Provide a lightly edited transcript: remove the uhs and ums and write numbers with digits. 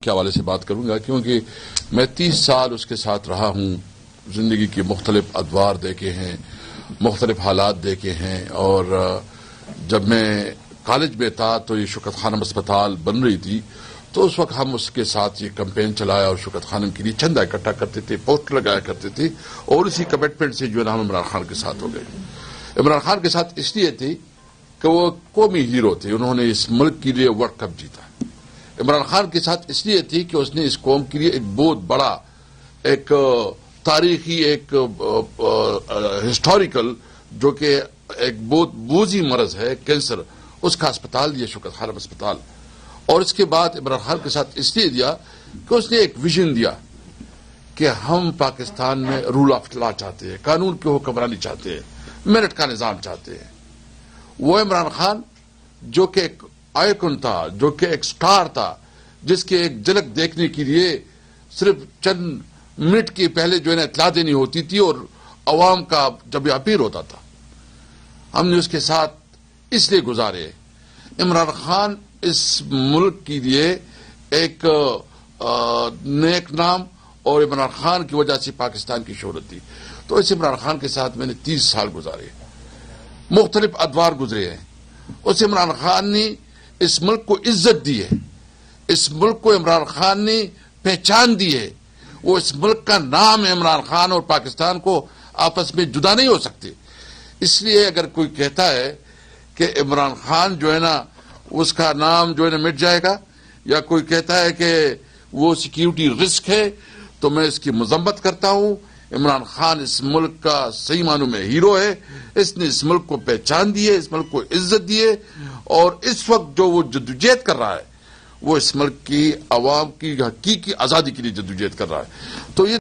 کے حوالے سے بات کروں گا، کیونکہ میں 30 سال اس کے ساتھ رہا ہوں، زندگی کے مختلف ادوار دیکھے ہیں، مختلف حالات دیکھے ہیں، اور جب میں کالج میں تھا تو یہ شوکت خانم اسپتال بن رہی تھی، تو اس وقت ہم اس کے ساتھ یہ کمپین چلایا اور شوکت خانم کے لیے چندہ اکٹھا کرتے تھے، پوسٹر لگایا کرتے تھے، اور اسی کمٹمنٹ سے جو ہے نا ہم عمران خان کے ساتھ ہو گئے۔ عمران خان کے ساتھ اس لیے تھی کہ وہ قومی ہیرو تھے، انہوں نے اس ملک کے لیے ورلڈ کپ جیتا۔ عمران خان کے ساتھ اس لیے تھی کہ اس نے اس قوم کے لیے ایک بہت بڑا ایک تاریخی ایک ہسٹوریکل جو کہ ایک بہت بوجھی مرض ہے کینسر، اس کا اسپتال دیا شوکت خانم اسپتال۔ اور اس کے بعد عمران خان کے ساتھ اس لیے دیا کہ اس نے ایک ویژن دیا کہ ہم پاکستان میں رول آف لا چاہتے ہیں، قانون کی حکمرانی چاہتے ہیں، میرٹ کا نظام چاہتے ہیں۔ وہ عمران خان جو کہ ایک آئیکن تھا، جو کہ ایک سٹار تھا، جس کے ایک جھلک دیکھنے کے لیے صرف چند منٹ کے پہلے جو ہے نا اطلاع دینی ہوتی تھی اور عوام کا جب یہ اپیل ہوتا تھا، ہم نے اس کے ساتھ اس لیے گزارے۔ عمران خان اس ملک کے لیے ایک نیک نام، اور عمران خان کی وجہ سے پاکستان کی شہرت تھی۔ تو اس عمران خان کے ساتھ میں نے 30 سال گزارے، مختلف ادوار گزرے ہیں۔ اس عمران خان نے اس ملک کو عزت دی ہے، اس ملک کو عمران خان نے پہچان دی ہے۔ وہ اس ملک کا نام ہے عمران خان، اور پاکستان کو آپس میں جدا نہیں ہو سکتے۔ اس لیے اگر کوئی کہتا ہے کہ عمران خان جو ہے نا اس کا نام جو ہے نا مٹ جائے گا، یا کوئی کہتا ہے کہ وہ سیکیورٹی رسک ہے، تو میں اس کی مذمت کرتا ہوں۔ عمران خان اس ملک کا صحیح معنوں میں ہیرو ہے، اس نے اس ملک کو پہچان دی ہے، اس ملک کو عزت دی ہے، اور اس وقت جو وہ جدوجہد کر رہا ہے وہ اس ملک کی عوام کی حقیقی آزادی کے لیے جدوجہد کر رہا ہے۔ تو یہ